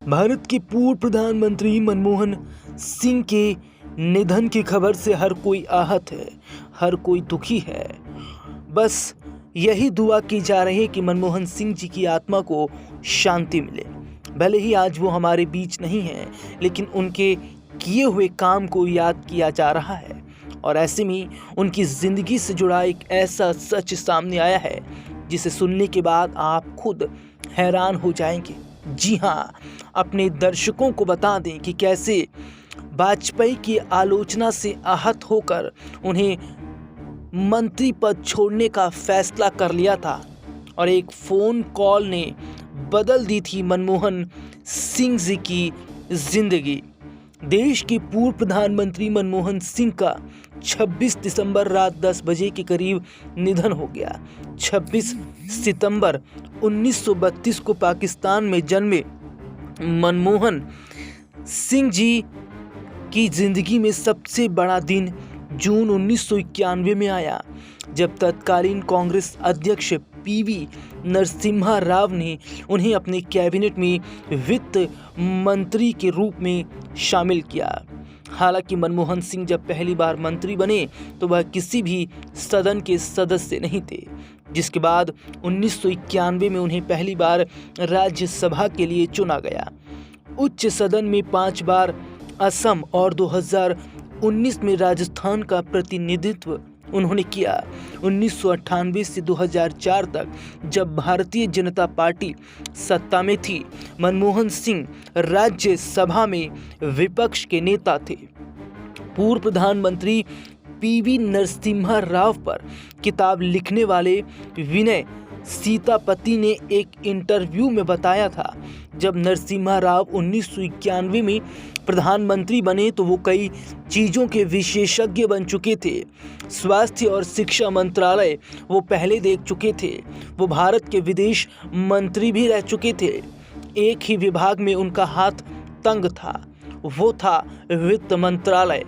भारत के पूर्व प्रधानमंत्री मनमोहन सिंह के निधन की खबर से हर कोई आहत है, हर कोई दुखी है। बस यही दुआ की जा रही है कि मनमोहन सिंह जी की आत्मा को शांति मिले। भले ही आज वो हमारे बीच नहीं हैं, लेकिन उनके किए हुए काम को याद किया जा रहा है। और ऐसे में उनकी ज़िंदगी से जुड़ा एक ऐसा सच सामने आया है जिसे सुनने के बाद आप खुद हैरान हो जाएंगे। जी हाँ, अपने दर्शकों को बता दें कि कैसे वाजपेयी की आलोचना से आहत होकर उन्हें मंत्री पद छोड़ने का फैसला कर लिया था और एक फ़ोन कॉल ने बदल दी थी मनमोहन सिंह जी की ज़िंदगी। देश के पूर्व प्रधानमंत्री मनमोहन सिंह का 26 दिसंबर रात 10 बजे के करीब निधन हो गया। 26 सितंबर 1932 को पाकिस्तान में जन्मे मनमोहन सिंह जी की जिंदगी में सबसे बड़ा दिन जून 1991 में आया, जब तत्कालीन कांग्रेस अध्यक्ष पीवी नरसिम्हा राव ने उन्हें अपने कैबिनेट में वित्त मंत्री के रूप में शामिल किया। हालांकि मनमोहन सिंह जब पहली बार मंत्री बने तो वह किसी भी सदन के सदस्य नहीं थे, जिसके बाद 1991 में उन्हें पहली बार राज्यसभा के लिए चुना गया। उच्च सदन में 5 बार असम और 2019 में राजस्थान का प्रतिनिधित्व उन्होंने किया। 1998 से 2004 तक जब भारतीय जनता पार्टी सत्ता में थी, मनमोहन सिंह राज्यसभा में विपक्ष के नेता थे। पूर्व प्रधानमंत्री पीवी नरसिम्हा राव पर किताब लिखने वाले विनय सीतापति ने एक इंटरव्यू में बताया था, जब नरसिम्हा राव 1991 में प्रधानमंत्री बने तो वो कई चीज़ों के विशेषज्ञ बन चुके थे। स्वास्थ्य और शिक्षा मंत्रालय वो पहले देख चुके थे। वो भारत के विदेश मंत्री भी रह चुके थे। एक ही विभाग में उनका हाथ तंग था, वो था वित्त मंत्रालय।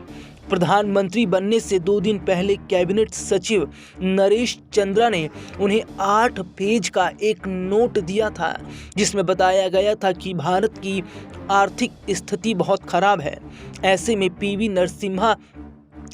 प्रधानमंत्री बनने से 2 दिन पहले कैबिनेट सचिव नरेश चंद्रा ने उन्हें 8 पेज का एक नोट दिया था, जिसमें बताया गया था कि भारत की आर्थिक स्थिति बहुत खराब है। ऐसे में पीवी नरसिम्हा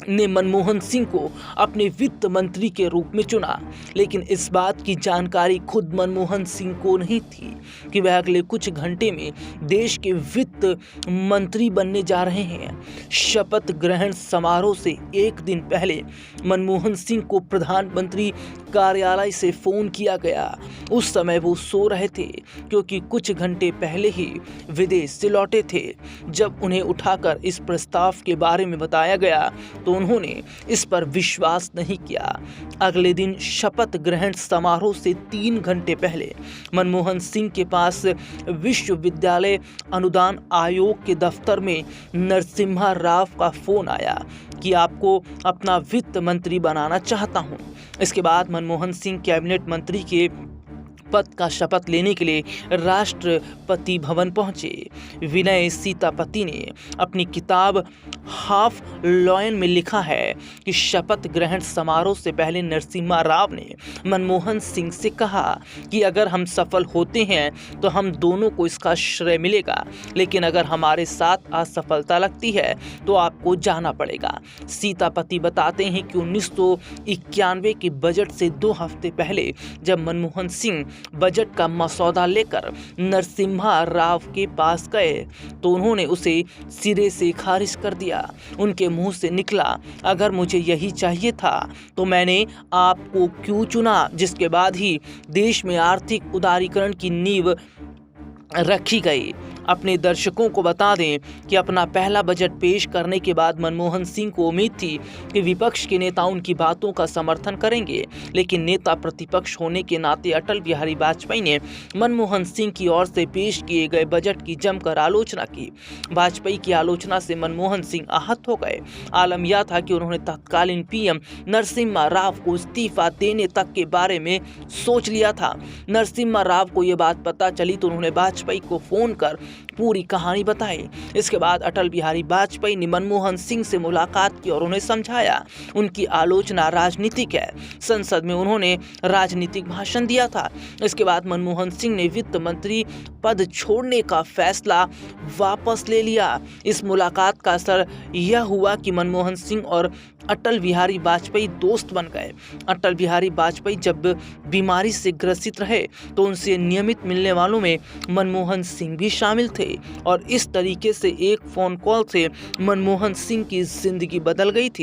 ने मनमोहन सिंह को अपने वित्त मंत्री के रूप में चुना, लेकिन इस बात की जानकारी खुद मनमोहन सिंह को नहीं थी कि वह अगले कुछ घंटे में देश के वित्त मंत्री बनने जा रहे हैं। शपथ ग्रहण समारोह से एक दिन पहले मनमोहन सिंह को प्रधानमंत्री कार्यालय से फ़ोन किया गया। उस समय वो सो रहे थे, क्योंकि कुछ घंटे पहले ही विदेश से लौटे थे। जब उन्हें उठाकर इस प्रस्ताव के बारे में बताया गया तो उन्होंने इस पर विश्वास नहीं किया। अगले दिन शपथ ग्रहण समारोह से 3 घंटे पहले मनमोहन सिंह के पास विश्वविद्यालय अनुदान आयोग के दफ्तर में नरसिम्हा राव का फोन आया कि आपको अपना वित्त मंत्री बनाना चाहता हूं। इसके बाद मनमोहन सिंह कैबिनेट मंत्री के पद का शपथ लेने के लिए राष्ट्रपति भवन पहुंचे। विनय सीतापति ने अपनी किताब हाफ लॉयन में लिखा है कि शपथ ग्रहण समारोह से पहले नरसिम्हा राव ने मनमोहन सिंह से कहा कि अगर हम सफल होते हैं तो हम दोनों को इसका श्रेय मिलेगा, लेकिन अगर हमारे साथ असफलता लगती है तो आपको जाना पड़ेगा। सीतापति बताते हैं कि 1991 के बजट से 2 हफ्ते पहले जब मनमोहन सिंह बजट का मसौदा लेकर नरसिम्हा राव के पास गए तो उन्होंने उसे सिरे से खारिज कर दिया। उनके मुंह से निकला, अगर मुझे यही चाहिए था तो मैंने आपको क्यों चुना, जिसके बाद ही देश में आर्थिक उदारीकरण की नींव रखी गई। अपने दर्शकों को बता दें कि अपना पहला बजट पेश करने के बाद मनमोहन सिंह को उम्मीद थी कि विपक्ष के नेता उनकी बातों का समर्थन करेंगे, लेकिन नेता प्रतिपक्ष होने के नाते अटल बिहारी वाजपेयी ने मनमोहन सिंह की ओर से पेश किए गए बजट की जमकर आलोचना की। वाजपेयी की आलोचना से मनमोहन सिंह आहत हो गए। आलम यह था कि उन्होंने तत्कालीन पीएम नरसिम्हा राव को इस्तीफा देने तक के बारे में सोच लिया था। नरसिम्हा राव को ये बात पता चली तो उन्होंने वाजपेयी वाजपेयी को फोन कर पूरी कहानी बताई। इसके बाद अटल बिहारी वाजपेयी ने मनमोहन सिंह से मुलाकात की और उन्हें समझाया उनकी आलोचना राजनीतिक है। संसद में उन्होंने राजनीतिक भाषण दिया था। इसके बाद मनमोहन सिंह ने वित्त मंत्री पद छोड़ने का फैसला वापस ले लिया। इस मुलाकात का असर यह हुआ कि मनमोहन सिंह और अटल बिहारी वाजपेयी दोस्त बन गए। अटल बिहारी वाजपेयी जब बीमारी से ग्रसित रहे तो उनसे नियमित मिलने वालों में मनमोहन सिंह भी शामिल थे और इस तरीके से एक फ़ोन कॉल से मनमोहन सिंह की जिंदगी बदल गई थी।